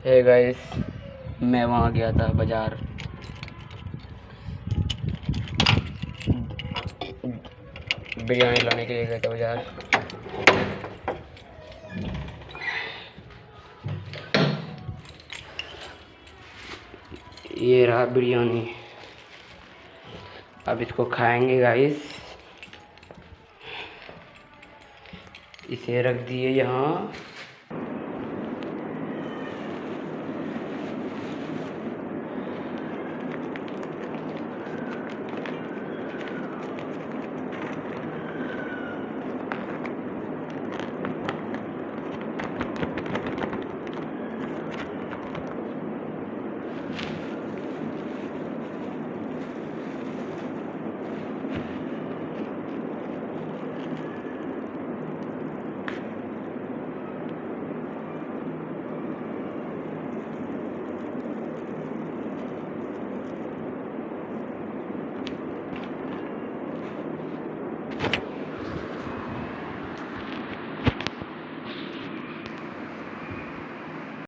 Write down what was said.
Hey guys, मैं वहाँ गया था बाज़ार। बिरयानी लाने के लिए गया था बाज़ार। ये रहा बिरयानी। अब इसको खाएंगे गाइस। इसे रख दिए यहाँ।